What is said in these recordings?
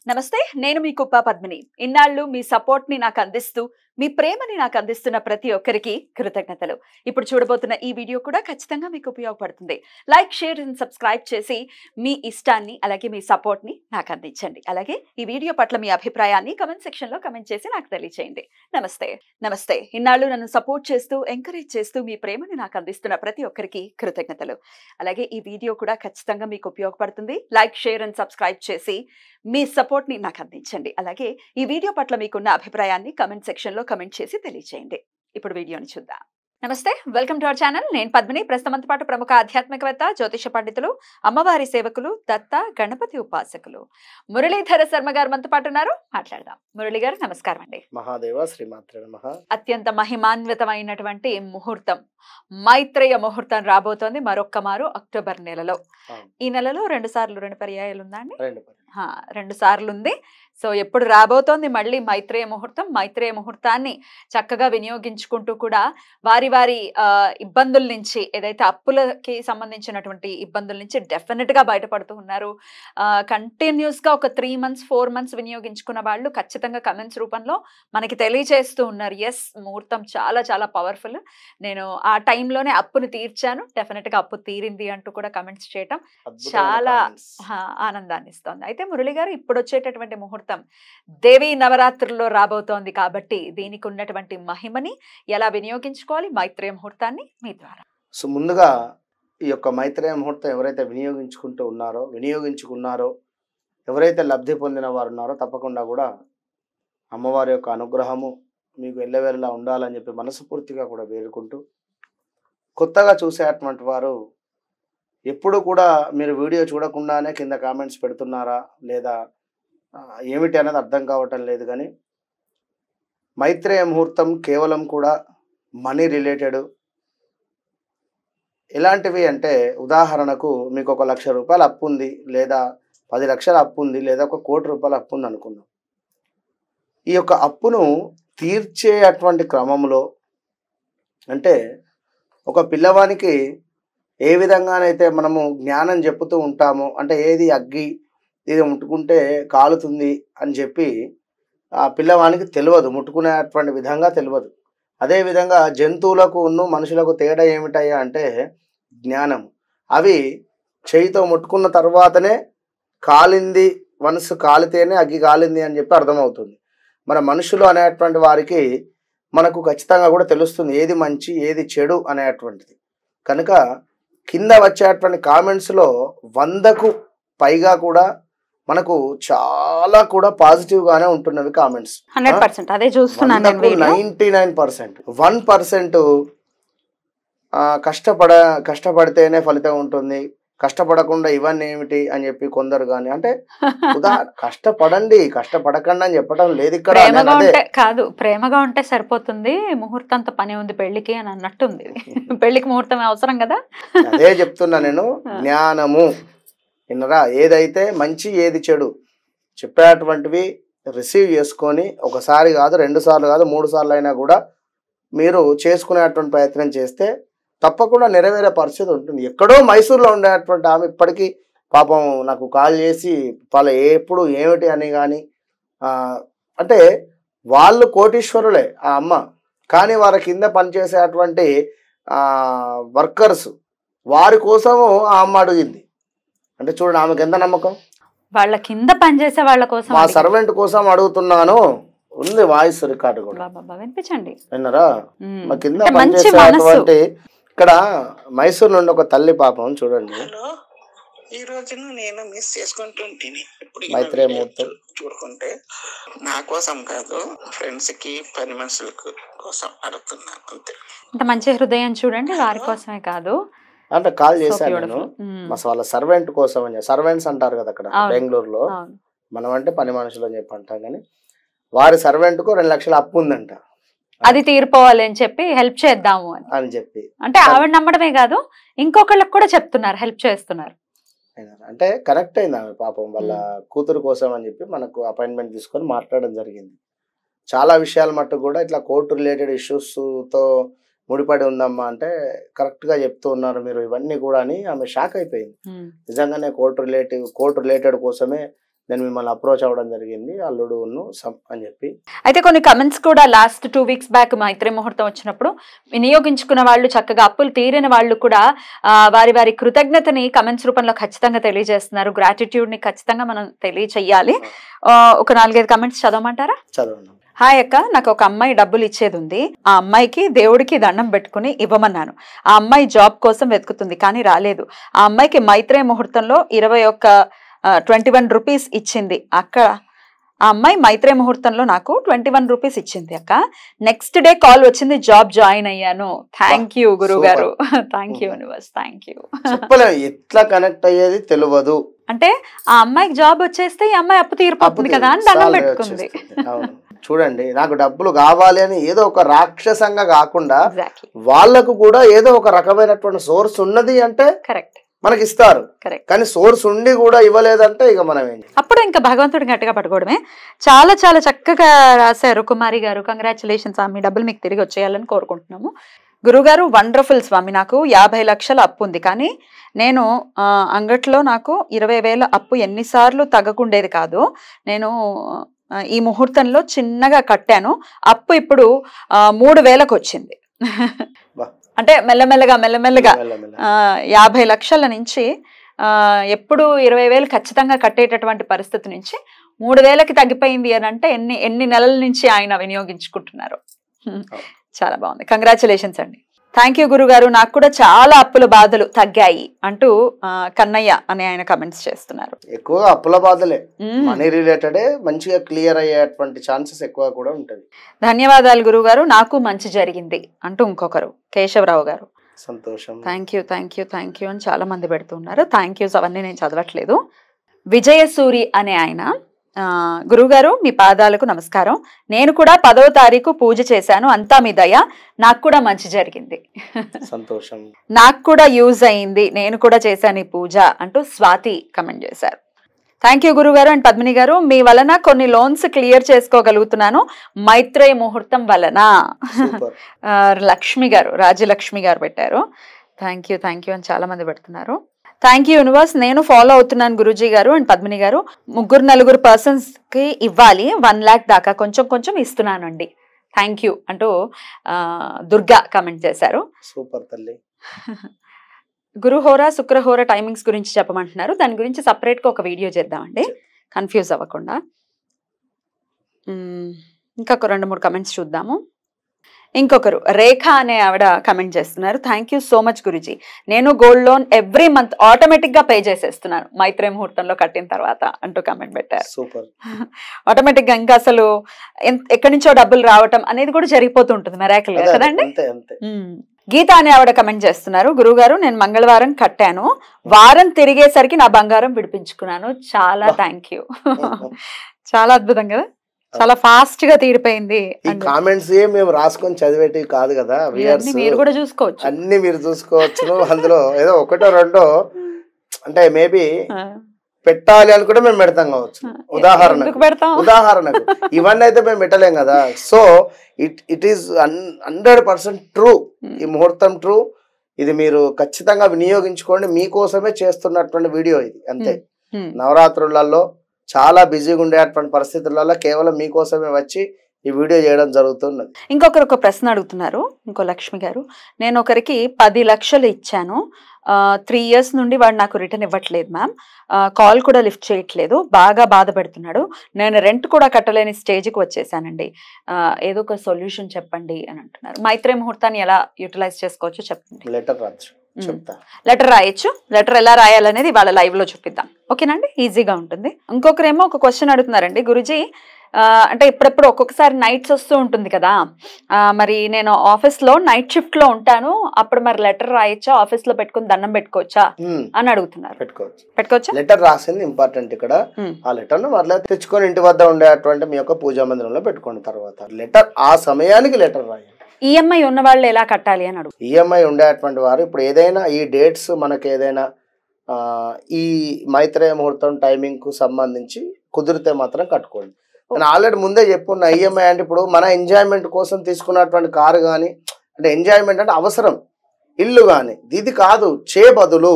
నమస్తే నేను మీ కుప్ప పద్మిని ఇన్నాళ్ళు మీ సపోర్ట్ ని నాకు అందిస్తూ మీ ప్రేమని నాకు అందిస్తున్న ప్రతి ఒక్కరికి కృతజ్ఞతలు ఇప్పుడు చూడబోతున్న ఈ వీడియో కూడా ఖచ్చితంగా మీకు ఉపయోగపడుతుంది లైక్ షేర్ అండ్ సబ్స్క్రైబ్ చేసి మీ ఇష్టాన్ని అలాగే మీ సపోర్ట్ ని నాకు అందించండి అలాగే ఈ వీడియో పట్ల మీ అభిప్రాయాన్ని కమెంట్ సెక్షన్ లో కమెంట్ చేసి నాకు తెలియజేయండి నమస్తే ఇన్నాళ్ళు నన్ను సపోర్ట్ చేస్తూ ఎంకరేజ్ చేస్తూ మీ ప్రేమని నాకు అందిస్తున్న ప్రతి ఒక్కరికి కృతజ్ఞతలు అలాగే ఈ వీడియో కూడా ఖచ్చితంగా మీకు ఉపయోగపడుతుంది లైక్ షేర్ అండ్ సబ్స్క్రైబ్ చేసి మీ సపోర్ట్ ని నాకు అందించండి అలాగే ఈ వీడియో పట్ల మీకున్న అభిప్రాయాన్ని కమెంట్ సెక్షన్ లో కమెంట్ చేసి తెలియజేయండి ఇప్పుడు వీడియోని చూద్దాం నమస్తే వెల్కమ్ టు అవర్ ఛానల్ నేను పద్మిని ప్రస్తుతంతో పాటు ప్రముఖ ఆధ్యాత్మికవేత్త జ్యోతిష పండితులు అమ్మవారి సేవకులు దత్త గణపతి ఉపాసకులు మురళీధర శర్మ గారు మనతో పాటు ఉన్నారు మాట్లాడదాం మురళి గారు నమస్కారం అండి మహాదేవ శ్రీమాత్రే నమః అత్యంత మహిమాన్వితమైనటువంటి ముహూర్తం మైత్రేయ ముహూర్తం రాబోతోంది మరొక్క మారు అక్టోబర్ నెలలో ఈ నెలలో రెండు పర్యాయాలు ఉందా అండి రెండు సార్లు ఉంది సో ఎప్పుడు రాబోతోంది మళ్ళీ మైత్రేయ ముహూర్తాన్ని చక్కగా వినియోగించుకుంటూ కూడా వారి ఇబ్బందుల నుంచి ఏదైతే అప్పులకి సంబంధించినటువంటి ఇబ్బందుల నుంచి డెఫినెట్ గా బయటపడుతూ ఉన్నారు కంటిన్యూస్ గా ఒక 3 months 4 months వినియోగించుకున్న వాళ్ళు ఖచ్చితంగా కమెంట్స్ రూపంలో మనకి తెలియజేస్తూ ఉన్నారు ఎస్ ముహూర్తం చాలా చాలా పవర్ఫుల్ నేను ఆ టైంలోనే అప్పును తీర్చాను డెఫినెట్ గా అప్పు తీరింది అంటూ కూడా కమెంట్స్ చేయటం చాలా ఆనందాన్ని ఇస్తోంది అయితే మురళి గారు ఇప్పుడు వచ్చేటటువంటి ముహూర్తం దేవీ నవరాత్రుల్లో రాబోతోంది కాబట్టి దీనికి ఉన్నటువంటి మహిమని ఎలా వినియోగించుకోవాలి మైత్రేయ ముహూర్తాన్ని మీ ద్వారా సో ముందుగా ఈ యొక్క మైత్రేయ ముహూర్తం ఎవరైతే వినియోగించుకున్నారో ఎవరైతే లబ్ధి పొందిన వారు ఉన్నారో తప్పకుండా కూడా అమ్మవారి యొక్క అనుగ్రహము మీకు ఎల్లవేళలా ఉండాలని చెప్పి మనస్ఫూర్తిగా కూడా వేడుకుంటూ కొత్తగా చూసేటువంటి వారు ఎప్పుడు కూడా మీరు వీడియో చూడకుండానే కింద కామెంట్స్ పెడుతున్నారా లేదా ఏమిటి అనేది అర్థం కావటం లేదు కానీ మైత్రేయ ముహూర్తం కేవలం కూడా మనీ రిలేటెడ్ ఎలాంటివి అంటే ఉదాహరణకు మీకు 1 లక్ష రూపాయలు అప్పు ఉంది లేదా 10 లక్షల అప్పు ఉంది లేదా 1 కోటి రూపాయల అప్పు ఉంది అనుకుందాం ఈ యొక్క అప్పును తీర్చేటువంటి క్రమంలో అంటే ఒక పిల్లవానికి ఏ విధంగానైతే మనము జ్ఞానం చెప్పుతూ ఉంటామో అంటే ఏది అగ్గి ఇది ముట్టుకుంటే కాలుతుంది అని చెప్పి ఆ పిల్లవానికి తెలియదు ముట్టుకునేటువంటి విధంగా తెలియదు అదేవిధంగా జంతువులకు మనుషులకు తేడా ఏమిటయ్యా అంటే జ్ఞానం అవి చేయితో ముట్టుకున్న తర్వాతనే కాలింది వన్స్ కాలితేనే అగ్గి కాలింది అని చెప్పి అర్థమవుతుంది మన మనుషులు అనేటువంటి వారికి మనకు ఖచ్చితంగా కూడా తెలుస్తుంది ఏది మంచి ఏది చెడు అనేటువంటిది కనుక కింద వచ్చేటువంటి కామెంట్స్లో 100కు పైగా కూడా మనకు చాలా కూడా పాజిటివ్ గానే ఉంటున్నవి కామెంట్స్ 100% అదే చూస్తున్నాను 99% 1% కష్టపడితేనే ఫలితం ఉంటుంది కష్టపడకుండా ఇవన్నీ ఏమిటి అని చెప్పి కొందరు కానీ అంటే కష్టపడకండి అని చెప్పడం లేదు ఇక్కడ కాదు ప్రేమగా ఉంటే సరిపోతుంది ముహూర్తంతో పని ఉంది పెళ్లికి అని అన్నట్టుంది పెళ్లికి ముహూర్తం అవసరం కదా అదే చెప్తున్నా నేను జ్ఞానము విన్నరా ఏదైతే మంచి ఏది చెడు చెప్పేటువంటివి రిసీవ్ చేసుకొని ఒకసారి కాదు 2 సార్లు కాదు 3 సార్లు అయినా కూడా మీరు చేసుకునేటువంటి ప్రయత్నం చేస్తే తప్పకుండా నెరవేరే పరిస్థితి ఉంటుంది ఎక్కడో మైసూర్లో ఉండేటువంటి ఆమె ఇప్పటికీ పాపం నాకు కాల్ చేసి ఎప్పుడు ఏమిటి అని కానీ అంటే వాళ్ళు కోటీశ్వరులే ఆ అమ్మ కానీ వారి కింద పనిచేసేటువంటి వర్కర్స్ వారి కోసము ఆ అమ్మ అడిగింది అంటే చూడండి ఆమెకు ఎంత నమ్మకం వాళ్ళ కింద పనిచేసే వాళ్ళ కోసం మా సర్వెంట్ కోసం అడుగుతున్నాను ఉంది వాయిస్ రికార్డు కూడా వినిపించండి విన్నారా మా కింద పనిచేసేటువంటి ఇక్కడ మైసూర్ నుండి ఒక తల్లి పాపం చూడండి ఈ రోజును నేను మిస్ చేసుకుంటుంటేనే మైత్రేయ ముహూర్తం చూడుకుంటే నా కోసం కాదు ఫ్రెండ్స్ కి పని మనుషులకు కోసం అడుగుతున్నాను అంతే ఇంత మంచి హృదయం చూడండి వారి కోసమే కాదు అంటే కాల్ చేశాను నేను వాళ్ళ సర్వెంట్ కోసం అని సర్వెంట్స్ అంటారు కదా అక్కడ బెంగళూరులో మనం అంటే పని మనుషులు అని చెప్పి అంటాం కానీ వారి సర్వెంట్ కు 2 లక్షల అప్పు ఉందంట అది తీరిపోవాలి అని చెప్పి హెల్ప్ చేద్దాము అని చెప్పి అంటే ఆవిడ నమ్మడమే కాదు ఇంకొకళ్ళకి కూడా చెప్తున్నారు హెల్ప్ చేస్తున్నారు అంటే కనెక్ట్ అయింది ఆమె పాపం వాళ్ళ కూతురు కోసం అని చెప్పి మనకు అపాయింట్మెంట్ తీసుకొని మాట్లాడడం జరిగింది చాలా విషయాల మట్టు కూడా ఇట్లా కోర్టు రిలేటెడ్ ఇష్యూస్ తో ముడిపడి ఉందమ్మా అంటే కరెక్ట్ గా చెప్తూ ఉన్నారు మీరు ఇవన్నీ కూడా అని ఆమె షాక్ అయిపోయింది నిజంగానే కోర్టు రిలేటెడ్ కోసమే నేను మిమ్మల్ని అప్రోచ్ అవ్వడం జరిగింది, అల్లుడు అని చెప్పి. అయితే కొన్ని కమెంట్స్ కూడా లాస్ట్ 2 వీక్స్ బ్యాక్ మైత్రి ముహూర్తం వచ్చినప్పుడు వినియోగించుకున్న వాళ్ళు, చక్కగా అప్పులు తీరిన వాళ్ళు కూడా వారి వారి కృతజ్ఞతని కమెంట్స్ రూపంలో ఖచ్చితంగా తెలియజేస్తున్నారు. గ్రాటిట్యూడ్ ని ఖచ్చితంగా మనం తెలియచేయాలి. ఒక 4-5 కమెంట్స్ చదవమంటారా? చదవండి. హాయ్ అక్క, నాకు ఒక అమ్మాయి డబ్బులు ఇచ్చేది ఉంది. ఆ అమ్మాయికి దేవుడికి దండం పెట్టుకుని ఇవ్వమన్నాను. ఆ అమ్మాయి జాబ్ కోసం వెతుకుతుంది కానీ రాలేదు. ఆ అమ్మాయికి మైత్రేయ ముహూర్తంలో 21 రూపీస్ ఇచ్చింది అక్క. ఆ అమ్మాయి మైత్రేయ ముహూర్తంలో నాకు 21 రూపీస్ ఇచ్చింది అక్క. నెక్స్ట్ డే కాల్ వచ్చింది, జాబ్ జాయిన్ అయ్యాను. థ్యాంక్ యూ గురువు గారు, thank you universe, thank you. ఎట్లా కనెక్ట్ అయ్యేది తెలియదు. అంటే ఆ అమ్మాయికి జాబ్ వచ్చేస్తే ఈ అమ్మాయి అప్పు తీరిపోతుంది కదా అని దండం పెట్టుకుంది. చూడండి, నాకు డబ్బులు కావాలి అని ఏదో ఒక రాక్షసంగా కాకుండా వాళ్ళకు కూడా ఏదో ఒక రకమైనటువంటి సోర్స్ ఉన్నది అంటే కరెక్ట్ మనకి ఇస్తారు. కానీ సోర్స్ ఉండి కూడా ఇవ్వలేదంటే ఇక మనం ఏంటి? అప్పుడు ఇంకా భగవంతుడిని గట్టిగా పట్టుకోవడమే. చాలా చాలా చక్కగా రాశారు కుమారి గారు. కంగ్రాచులేషన్స్ స్వామి, డబ్బులు మీకు తిరిగి వచ్చేయాలని కోరుకుంటున్నాము. గురుగారు వండర్ఫుల్ స్వామి, నాకు 50 లక్షల అప్పు ఉంది కానీ నేను అంగట్లో నాకు 20,000 అప్పు ఎన్నిసార్లు తగ్గకుండేది కాదు. నేను ఈ ముహూర్తంలో చిన్నగా కట్టాను. అప్పు ఇప్పుడు 3,000కు వచ్చింది. అంటే మెల్లమెల్లగా 50 లక్షల నుంచి ఎప్పుడు 20,000 ఖచ్చితంగా కట్టేటటువంటి పరిస్థితి నుంచి 3,000కి తగ్గిపోయింది అని అంటే ఎన్ని నెలల నుంచి ఆయన వినియోగించుకుంటున్నారు. చాలా బాగుంది, కంగ్రాచులేషన్స్ అండి. థ్యాంక్ యూ గురుగారు, నాకు కూడా చాలా అప్పుల బాధలు తగ్గాయి అంటూ కన్నయ్య అనే ఆయన కమెంట్స్ చేస్తున్నారు. ఎక్కువగా అప్పుల బాధలే, మనీ రిలేటెడ్ మంచిగా క్లియర్ అయ్యేటువంటి ఛాన్సెస్ ఎక్కువ కూడా ఉంటుంది. ధన్యవాదాలు గురుగారు, నాకు మంచి జరిగింది అంటూ ఇంకొకరు కేశవరావు గారు. సంతోషం, thank you thank you thank you అని చాలా మంది పెడుతున్నారు. థ్యాంక్ యూస్ అవన్నీ నేను చదవట్లేదు. విజయసూరి అనే ఆయన, గురుగారు మీ పాదాలకు నమస్కారం. నేను కూడా 10వ తారీఖు పూజ చేశాను, అంతా మీ దయ, నాకు కూడా మంచి జరిగింది. సంతోషం, నాకు కూడా యూజ్ అయింది, నేను కూడా చేశాను ఈ పూజ అంటూ స్వాతి కమెంట్ చేశారు. థ్యాంక్ యూ గురుగారు. అండ్ పద్మిని గారు, మీ వలన కొన్ని లోన్స్ క్లియర్ చేసుకోగలుగుతున్నాను మైత్రేయ ముహూర్తం వలన. లక్ష్మి గారు, రాజ్యలక్ష్మి గారు పెట్టారు. థ్యాంక్ యూ అని చాలా మంది పెడుతున్నారు. థ్యాంక్ యూ యూనివర్స్, నేను ఫాలో అవుతున్నాను గురూజీ గారు అండ్ పద్మిని గారు. 3-4 పర్సన్స్ కి ఇవ్వాలి 1 lakh దాకా, కొంచెం ఇస్తున్నాను అండి, థ్యాంక్ యూ అంటూ దుర్గా కమెంట్ చేశారు. సూపర్ తల్లి. గురుహోర శుక్రహోర టైమింగ్స్ గురించి చెప్పమంటున్నారు. దాని గురించి సపరేట్ గా ఒక వీడియో చేద్దామండి, కన్ఫ్యూజ్ అవ్వకుండా. ఇంకొక 2-3 కమెంట్స్ చూద్దాము. ఇంకొకరు రేఖ అనే ఆవిడ కమెంట్ చేస్తున్నారు. Thank you so much Guruji, నేను gold loan every month automatic గా పే చేసేస్తున్నాను మైత్రేయ ముహూర్తంలో కట్టిన తర్వాత అంటూ కమెంట్ పెట్టారు. సూపర్. ఆటోమేటిక్ గా ఇంకా అసలు ఎక్కడి నుంచో డబ్బులు రావటం అనేది కూడా జరిగిపోతుంటుంది, మెరాకిల్ గా కదండి. గీత అనే ఆవిడ కమెంట్ చేస్తున్నారు. గురుగారు, నేను మంగళవారం కట్టాను, వారం తిరిగేసరికి నా బంగారం విడిపించుకున్నాను, చాలా థ్యాంక్ యూ. చాలా అద్భుతం కదా, చాలా ఫాస్ట్ గా తీరిపోయింది. ఈ కామెంట్స్ మేము రాసుకొని చదివేటివి కాదు కదా, మీరు కూడా చూసుకోవచ్చు, అన్ని మీరు చూసుకోవచ్చు. అందులో ఏదో 1-2 అంటే మేబీ పెట్టాలి అని కూడా మేము పెడతాం కావచ్చు. ఉదాహరణకు ఇవన్నీ అయితే మేము పెట్టలేం కదా. So it is 100% true. ఈ ముహూర్తం ట్రూ. ఇది మీరు ఖచ్చితంగా వినియోగించుకోండి. మీకోసమే చేస్తున్నటువంటి వీడియో ఇది, అంతే. నవరాత్రులలో చాలా బిజీగా ఉండేటువంటి పరిస్థితులలో కేవలం మీకోసమే వచ్చి ఈ వీడియో చేయడం జరుగుతున్నది. ఇంకొకరు ఒక ప్రశ్న అడుగుతున్నారు, ఇంకో లక్ష్మి గారు. నేను ఒకరికి 10 లక్షలు ఇచ్చాను, 3 years నుండి వాడు నాకు రిటర్న్ ఇవ్వట్లేదు మ్యామ్, కాల్ కూడా లిఫ్ట్ చేయట్లేదు, బాగా బాధపడుతున్నాడు, నేను రెంట్ కూడా కట్టలేని స్టేజ్కి వచ్చేసానండి, ఏదో ఒక సొల్యూషన్ చెప్పండి అని అంటున్నారు. మైత్రేయ ముహూర్తాన్ని ఎలా యూటిలైజ్ చేసుకోవచ్చో చెప్పండి. లెటర్ రాయొచ్చు. లెటర్ ఎలా రాయాలనేది వాళ్ళ లైవ్ లో చూపిద్దాం, ఓకేనండి, ఈజీగా ఉంటుంది. ఇంకొకరేమో ఒక క్వశ్చన్ అడుగుతున్నారండి, గురుజీ అంటే ఇప్పుడెప్పుడు ఒక్కొక్కసారి నైట్స్ వస్తూ ఉంటుంది కదా, మరి నేను ఆఫీస్ లో నైట్ షిఫ్ట్ లో ఉంటాను, అప్పుడు మరి లెటర్ రాయొచ్చా, ఆఫీస్ లో పెట్టుకుని దండం పెట్టుకోవచ్చా అని అడుగుతున్నారు. పెట్టుకోవచ్చా? లెటర్ రాసింది ఇంపార్టెంట్ ఇక్కడ. ఆ లెటర్ ను మళ్ళీ తెచ్చుకొని ఇంటి వద్ద ఉండేటువంటి మీ యొక్క పూజా మందిరంలో పెట్టుకోండి. తర్వాత లెటర్ ఆ సమయానికి లెటర్ రాయండి. ఈఎంఐ ఉన్న వాళ్ళు ఎలా కట్టాలి అని అడుగు. ఈఎంఐ ఉండేటువంటి వారు ఇప్పుడు ఏదైనా ఈ డేట్స్ మనకి ఏదైనా ఈ మైత్రేయ ముహూర్తం టైమింగ్ కు సంబంధించి కుదిరితే మాత్రం కట్టుకోండి. నేను ఆల్రెడీ ముందే చెప్పుకున్న, ఈఎంఐ అంటే ఇప్పుడు మన ఎంజాయ్మెంట్ కోసం తీసుకున్నటువంటి కారు కానీ, అంటే ఎంజాయ్మెంట్ అంటే అవసరం, ఇల్లు కానీ, ఇది కాదు, బదులు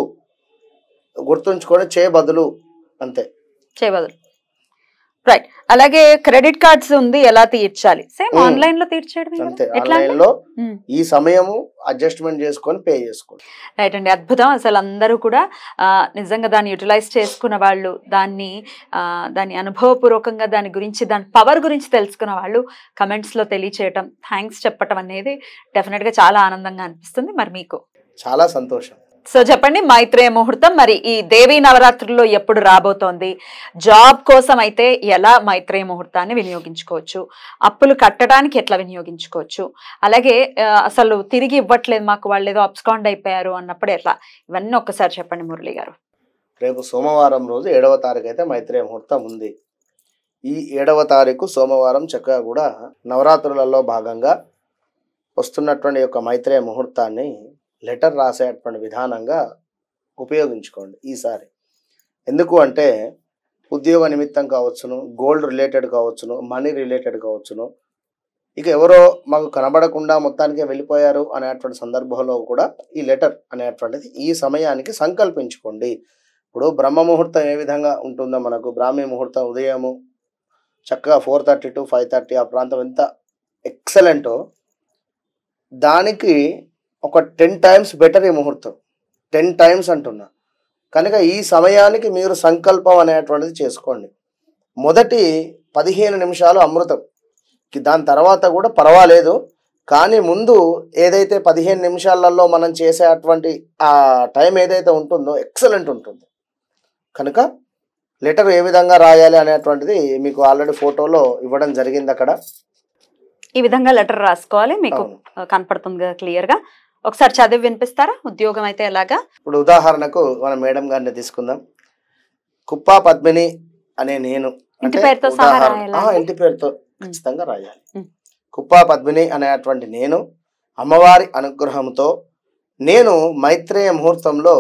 గుర్తుంచుకొని బదులు, అంతే. బదులు రైట్. అలాగే క్రెడిట్ కార్డ్స్ ఉంది, ఎలా తీర్చాలి? సేమ్ ఉమ్. ఆన్లైన్ లో తీర్చేయడం అంతే, ఆన్లైన్ లో ఈ సమయము అడ్జస్ట్మెంట్ చేసుకొని పే చేసుకోండి. రైట్ అండి, అద్భుతం. అసలు అందరూ కూడా నిజంగా దాన్ని యూటిలైజ్ చేసుకున్న వాళ్ళు, దాన్ని అనుభవపూర్వకంగా దాని గురించి, దాని పవర్ గురించి తెలుసుకున్న వాళ్ళు కమెంట్స్ లో తెలియచేయటం, థ్యాంక్స్ చెప్పటం అనేది డెఫినెట్ గా చాలా ఆనందంగా అనిపిస్తుంది. మరి మీకు? చాలా సంతోషం. సో చెప్పండి, మైత్రేయ ముహూర్తం మరి ఈ దేవీ నవరాత్రుల్లో ఎప్పుడు రాబోతోంది? జాబ్ కోసం అయితే ఎలా మైత్రేయ ముహూర్తాన్ని వినియోగించుకోవచ్చు? అప్పులు కట్టడానికి ఎట్లా వినియోగించుకోవచ్చు? అలాగే అసలు తిరిగి ఇవ్వట్లేదు మాకు, వాళ్ళు ఏదో అబ్స్కాండ్ అయిపోయారు అన్నప్పుడు ఎట్లా? ఇవన్నీ ఒక్కసారి చెప్పండి మురళి గారు. రేపు సోమవారం రోజు 7వ తారీఖు అయితే మైత్రేయ ముహూర్తం ఉంది. ఈ 7వ తారీఖు సోమవారం చక్కగా కూడా నవరాత్రులలో భాగంగా వస్తున్నటువంటి యొక్క మైత్రేయ ముహూర్తాన్ని లెటర్ రాసేటువంటి విధానంగా ఉపయోగించుకోండి ఈసారి. ఎందుకు అంటే ఉద్యోగ నిమిత్తం కావచ్చును, గోల్డ్ రిలేటెడ్ కావచ్చును, మనీ రిలేటెడ్ కావచ్చును, ఇక ఎవరో మాకు కనబడకుండా మొత్తానికే వెళ్ళిపోయారు అనేటువంటి సందర్భంలో కూడా ఈ లెటర్ అనేటువంటిది ఈ సమయానికి సంకల్పించుకోండి. ఇప్పుడు బ్రహ్మ ముహూర్తం ఏ విధంగా ఉంటుందో మనకు, బ్రాహ్మీ ముహూర్తం ఉదయము చక్కగా 4:30 to 5:30 ఆ ప్రాంతం ఎంత ఎక్సలెంటో, దానికి ఒక 10 times బెటర్ ఈ ముహూర్తం. 10 times అంటున్నా. కనుక ఈ సమయానికి మీరు సంకల్పం అనేటువంటిది చేసుకోండి. మొదటి 15 నిమిషాలు అమృతం, దాని తర్వాత కూడా పర్వాలేదు, కానీ ముందు ఏదైతే 15 నిమిషాలలో మనం చేసేటువంటి ఆ టైం ఏదైతే ఉంటుందో ఎక్సలెంట్ ఉంటుంది. కనుక లెటర్ ఏ విధంగా రాయాలి అనేటువంటిది మీకు ఆల్రెడీ ఫోటోలో ఇవ్వడం జరిగింది. అక్కడ ఈ విధంగా లెటర్ రాసుకోవాలి, మీకు కనపడుతుంది కదా క్లియర్ గా. ఒకసారి చదివి వినిపిస్తారా? ఉద్యోగం అయితే ఎలాగా? ఇప్పుడు ఉదాహరణకు మన మేడం గారిని తీసుకుందాం. కుప్పా పద్మిని అనే నేను, ఇంటి పేరుతో సహా రాయాలా? ఇంటి పేరుతో ఖచ్చితంగా రాయాలి. కుప్పా పద్మిని అనేటువంటి నేను అమ్మవారి అనుగ్రహంతో నేను మైత్రేయ ముహూర్తంలో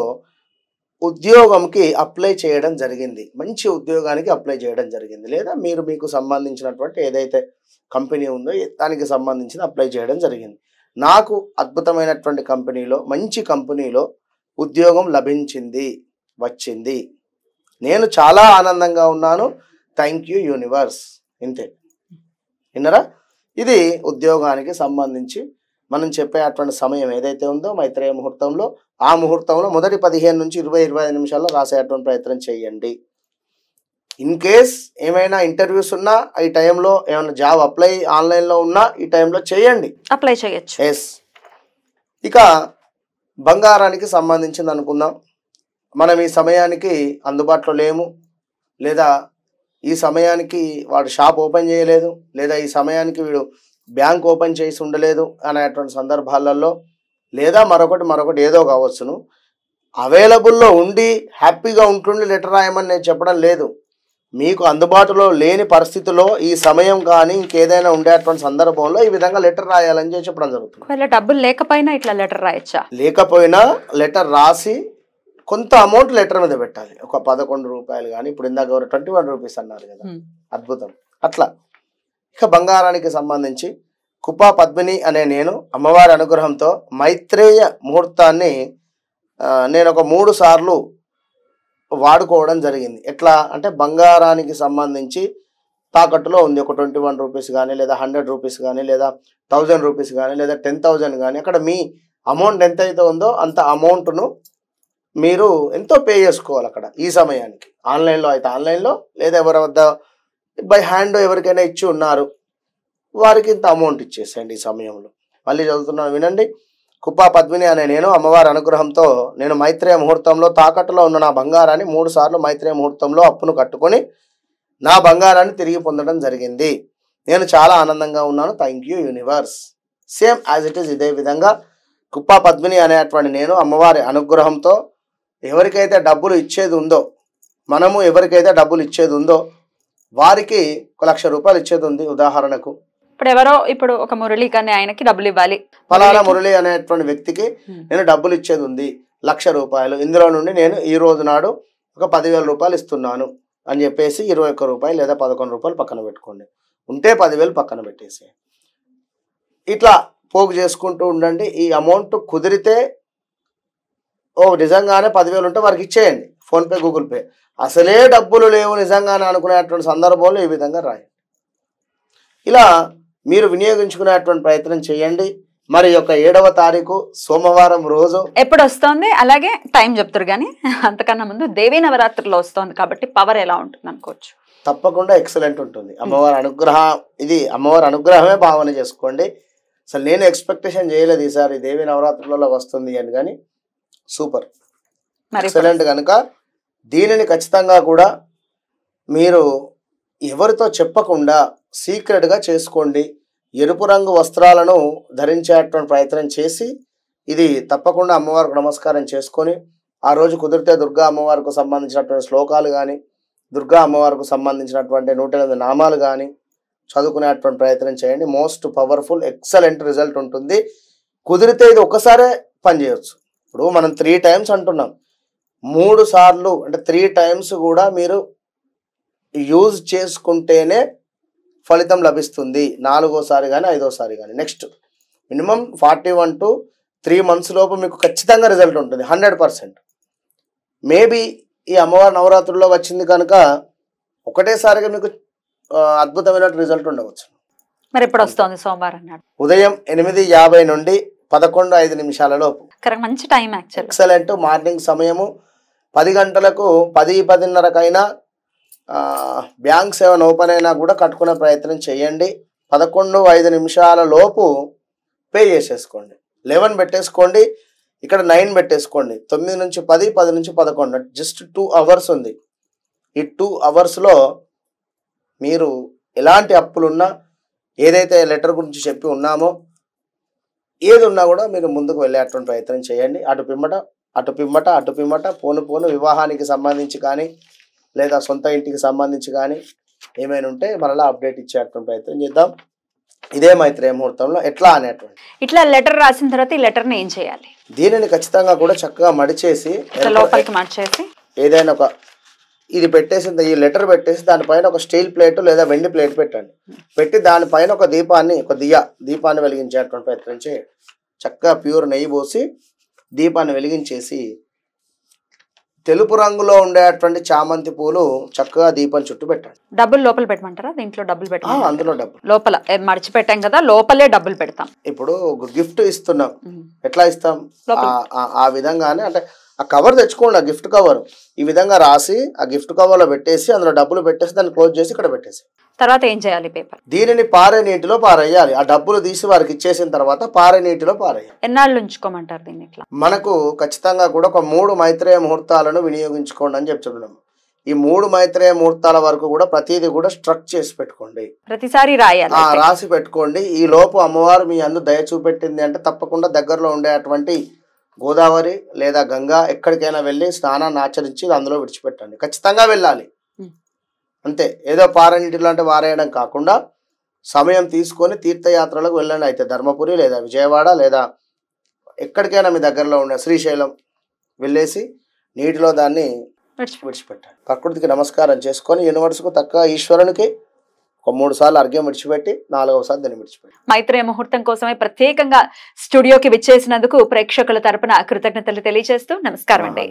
ఉద్యోగంకి అప్లై చేయడం జరిగింది. మంచి ఉద్యోగానికి అప్లై చేయడం జరిగింది. లేదా మీరు మీకు సంబంధించినటువంటి ఏదైతే కంపెనీ ఉందో దానికి సంబంధించిన అప్లై చేయడం జరిగింది. నాకు అద్భుతమైనటువంటి కంపెనీలో, మంచి కంపెనీలో ఉద్యోగం లభించింది, వచ్చింది. నేను చాలా ఆనందంగా ఉన్నాను. Thank you universe. ఇంతే. విన్నరా? ఇది ఉద్యోగానికి సంబంధించి మనం చెప్పేటువంటి సమయం ఏదైతే ఉందో మైత్రేయ ముహూర్తంలో, ఆ ముహూర్తంలో మొదటి 15 నుంచి 20-25 నిమిషాల్లో రాసేటువంటి ప్రయత్నం చేయండి. ఇన్ కేస్ ఏమైనా ఇంటర్వ్యూస్ ఉన్నా ఈ టైంలో, ఏమైనా జాబ్ అప్లై ఆన్లైన్లో ఉన్నా ఈ టైంలో చేయండి, అప్లై చేయొచ్చు. ఎస్. ఇక బంగారానికి సంబంధించింది అనుకుందాం. మనం ఈ సమయానికి అందుబాటులో లేము, లేదా ఈ సమయానికి వాడు షాప్ ఓపెన్ చేయలేదు, లేదా ఈ సమయానికి వీడు బ్యాంక్ ఓపెన్ చేసి ఉండలేదు అనేటువంటి సందర్భాలలో, లేదా మరొకటి ఏదో కావచ్చును, అవైలబుల్లో ఉండి హ్యాపీగా ఉంటుండి లెటర్ రాయమని నేను చెప్పడం లేదు. మీకు అందుబాటులో లేని పరిస్థితిలో ఈ సమయం కానీ ఇంకేదైనా ఉండేటువంటి సందర్భంలో ఈ విధంగా లెటర్ రాయాలని చెప్పడం జరుగుతుంది. డబ్బులు లేకపోయినా ఇట్లా లెటర్ రాయచ్చా? లేకపోయినా లెటర్ రాసి కొంత అమౌంట్ లెటర్ మీద పెట్టాలి. ఒక 11 రూపాయలు కానీ, ఇప్పుడు ఇందాక 21 రూపీస్ అన్నారు కదా, అద్భుతం. అట్లా. ఇక బంగారానికి సంబంధించి కుప్పా పద్మిని అనే నేను అమ్మవారి అనుగ్రహంతో మైత్రేయ ముహూర్తాన్ని నేను ఒక 3 సార్లు వాడుకోవడం జరిగింది. ఎట్లా అంటే బంగారానికి సంబంధించి తాకట్టులో ఉంది ఒక 21 రూపీస్ కానీ, లేదా 100 రూపీస్ కానీ, లేదా 1000 రూపీస్ కానీ, లేదా 10,000 కానీ, అక్కడ మీ అమౌంట్ ఎంత అయితే ఉందో అంత అమౌంట్ను మీరు ఎంతో పే చేసుకోవాలి అక్కడ ఈ సమయానికి. ఆన్లైన్లో అయితే ఆన్లైన్లో, లేదా ఎవరి వద్ద బై హ్యాండ్ ఎవరికైనా ఇచ్చి ఉన్నారు వారికి ఇంత అమౌంట్ ఇచ్చేసేయండి ఈ సమయంలో. మళ్ళీ చదువుతున్నాను వినండి. కుప్పా పద్మిని అనే నేను అమ్మవారి అనుగ్రహంతో నేను మైత్రేయ ముహూర్తంలో తాకట్టులో ఉన్న నా బంగారాన్ని 3 సార్లు మైత్రేయ ముహూర్తంలో అప్పును కట్టుకొని నా బంగారాన్ని తిరిగి పొందడం జరిగింది. నేను చాలా ఆనందంగా ఉన్నాను. Thank you universe. Same as it is ఇదే విధంగా కుప్పా పద్మిని అనేటువంటి నేను అమ్మవారి అనుగ్రహంతో ఎవరికైతే డబ్బులు ఇచ్చేది ఉందో, మనము ఎవరికైతే డబ్బులు ఇచ్చేది ఉందో వారికి 1,00,000 రూపాయలు ఇచ్చేది ఉంది. ఉదాహరణకు ఇప్పుడు ఒక మురళి కానీ ఆయనకి డబ్బులు ఇవ్వాలి, ఫలానా మురళి అనేటువంటి వ్యక్తికి నేను డబ్బులు ఇచ్చేది ఉంది 1,00,000 రూపాయలు, ఇందులో నుండి నేను ఈ రోజు నాడు ఒక 10,000 రూపాయలు ఇస్తున్నాను అని చెప్పేసి 21 రూపాయలు లేదా 11 రూపాయలు పక్కన పెట్టుకోండి. ఉంటే 10,000 పక్కన పెట్టేసి ఇట్లా పోగు చేసుకుంటూ ఉండండి. ఈ అమౌంట్ కుదిరితే నిజంగానే 10,000 ఉంటే వారికి ఇచ్చేయండి, ఫోన్పే, గూగుల్ పే. అసలే డబ్బులు లేవు నిజంగానే అనుకునేటువంటి సందర్భంలో ఈ విధంగా రాయండి. ఇలా మీరు వినియోగించుకునేటువంటి ప్రయత్నం చేయండి. మరి యొక్క 7వ తారీఖు సోమవారం రోజు ఎప్పుడు వస్తుంది, అలాగే టైం చెప్తారు కానీ అంతకన్నా ముందు దేవీ నవరాత్రిలో వస్తుంది కాబట్టి పవర్ ఎలా ఉంటుంది అనుకోవచ్చు? తప్పకుండా ఎక్సలెంట్ ఉంటుంది. అమ్మవారి అనుగ్రహం, ఇది అమ్మవారి అనుగ్రహమే భావన చేసుకోండి. అసలు నేను ఎక్స్పెక్టేషన్ చేయలేదు ఈసారి దేవి నవరాత్రులలో వస్తుంది అని, కానీ సూపర్ ఎక్సలెంట్. కనుక దీనిని ఖచ్చితంగా కూడా మీరు ఎవరితో చెప్పకుండా సీక్రెట్గా చేసుకోండి. ఎరుపు రంగు వస్త్రాలను ధరించేటువంటి ప్రయత్నం చేసి ఇది తప్పకుండా అమ్మవారికి నమస్కారం చేసుకొని ఆ రోజు కుదిరితే దుర్గా అమ్మవారికి సంబంధించినటువంటి శ్లోకాలు కానీ దుర్గా అమ్మవారికి సంబంధించినటువంటి 108 నామాలు కానీ చదువుకునేటువంటి ప్రయత్నం చేయండి. మోస్ట్ పవర్ఫుల్ ఎక్సలెంట్ రిజల్ట్ ఉంటుంది. కుదిరితే ఇది ఒకసారే పనిచేయవచ్చు. ఇప్పుడు మనం 3 టైమ్స్ అంటున్నాం, 3 సార్లు అంటే 3 టైమ్స్ కూడా మీరు యూజ్ చేసుకుంటేనే ఫలితం లభిస్తుంది. 4వసారి కానీ 5వసారి కానీ. నెక్స్ట్ మినిమం 41 to 3 months లోపు మీకు ఖచ్చితంగా రిజల్ట్ ఉంటుంది 100%. మేబీ ఈ అమ్మవారి నవరాత్రుల్లో వచ్చింది కనుక ఒకటేసారిగా మీకు అద్భుతమైన రిజల్ట్ ఉండవచ్చు. మరి ఎప్పుడు వస్తుంది సోమవారం నాడు? ఉదయం 8:50 నుండి 11:05 లోపు. కరెక్ట్, మంచి టైం యాక్చువల్. ఎక్సలెంట్ మార్నింగ్ సమయము. 10 గంటలకు 10-10:30కైనా బ్యాంక్ సేవను ఓపెన్ అయినా కూడా కట్టుకునే ప్రయత్నం చేయండి. 11:05 లోపు పే చేసేసుకోండి. 11 పెట్టేసుకోండి, ఇక్కడ 9 పెట్టేసుకోండి. 9 నుంచి 10, 10 నుంచి 11, జస్ట్ 2 hours ఉంది. ఈ 2 hoursలో మీరు ఎలాంటి అప్పులున్నా, ఏదైతే లెటర్ గురించి చెప్పి ఉన్నామో ఏది ఉన్నా కూడా మీరు ముందుకు వెళ్ళేటువంటి ప్రయత్నం చేయండి. అటు పిమ్మట పోను వివాహానికి సంబంధించి కానీ లేదా సొంత ఇంటికి సంబంధించి కానీ ఏమైనా ఉంటే మరలా అప్డేట్ ఇచ్చేటువంటి ప్రయత్నం చేద్దాం. ఇదే మైత్రేయ ముహూర్తంలో ఎట్లా అనేటువంటి. ఇట్లా లెటర్ రాసిన తర్వాత ఈ లెటర్ని ఏం చేయాలి? దీనిని ఖచ్చితంగా కూడా చక్కగా మడిచేసి లోపలికి మడిచేసి ఏదైనా ఒక ఇది పెట్టేసి, ఈ లెటర్ పెట్టేసి దానిపైన ఒక స్టీల్ ప్లేట్ లేదా వెండి ప్లేట్ పెట్టండి. పెట్టి దానిపైన ఒక దీపాన్ని వెలిగించేటువంటి ప్రయత్నం చేయండి. చక్కగా ప్యూర్ నెయ్యి పోసి దీపాన్ని వెలిగించేసి తెలుపు రంగులో ఉండేటువంటి చామంతి పూలు చక్కగా దీపం చుట్టూ పెట్టండి. డబ్బులు లోపల పెట్టమంటారా? దీంట్లో డబ్బులు పెట్టాలి. అందులో డబ్బులు లోపల మడిచిపెట్టాం కదా, లోపలే డబ్బులు పెడతాం. ఇప్పుడు గిఫ్ట్ ఇస్తున్నాం, ఎట్లా ఇస్తాం? ఆ విధంగానే అంటే ఆ కవర్ తెచ్చుకోండి, ఆ గిఫ్ట్ కవర్ ఈ విధంగా రాసి ఆ గిఫ్ట్ కవర్లో పెట్టేసి అందులో డబ్బులు పెట్టేసి దాన్ని క్లోజ్ చేసి ఇక్కడ పెట్టేసి తర్వాత ఏం చేయాలి? పేపర్ దీనిని పారే నీటిలో పారేయాలి. ఆ డబ్బులు తీసి వారికి ఇచ్చేసిన తర్వాత పారే నీటిలో పారేయాలి. ఎన్నాళ్ళు ఉంచుకోమంటారు దీన్ని? ఇట్లా మనకు ఖచ్చితంగా కూడా ఒక 3 మైత్రేయ ముహూర్తాలను వినియోగించుకోండి అని చెప్తున్నాం. ఈ 3 మైత్రేయ ముహూర్తాల వరకు కూడా ప్రతిదీ కూడా స్ట్రక్ చేసి పెట్టుకోండి. ప్రతిసారి రాయాలి, రాసి పెట్టుకోండి. ఈ లోపు అమ్మవారు మీ అందు దయ చూపెట్టింది అంటే తప్పకుండా దగ్గరలో ఉండేటువంటి గోదావరి లేదా గంగా ఎక్కడికైనా వెళ్ళి స్నానాన్ని ఆచరించి అందులో విడిచిపెట్టండి. ఖచ్చితంగా వెళ్ళాలి అంతే. ఏదో పారనీటిలో అంటే వారేయడం కాకుండా సమయం తీసుకొని తీర్థయాత్రలకు వెళ్ళండి. అయితే ధర్మపురి లేదా విజయవాడ లేదా ఎక్కడికైనా మీ దగ్గరలో ఉండే శ్రీశైలం వెళ్ళేసి నీటిలో దాన్ని విడిచిపెట్టండి. ప్రకృతికి నమస్కారం చేసుకొని యూనివర్స్కు తక్కువ ఈశ్వరునికి ఒక 3 సార్లు అర్ఘ్యం విడిచిపెట్టి 4వసారి దాన్ని విడిచిపెట్టి. మైత్రేయ ముహూర్తం కోసమే ప్రత్యేకంగా స్టూడియోకి విచ్చేసినందుకు ప్రేక్షకుల తరపున కృతజ్ఞతలు తెలియజేస్తూ నమస్కారం అండి.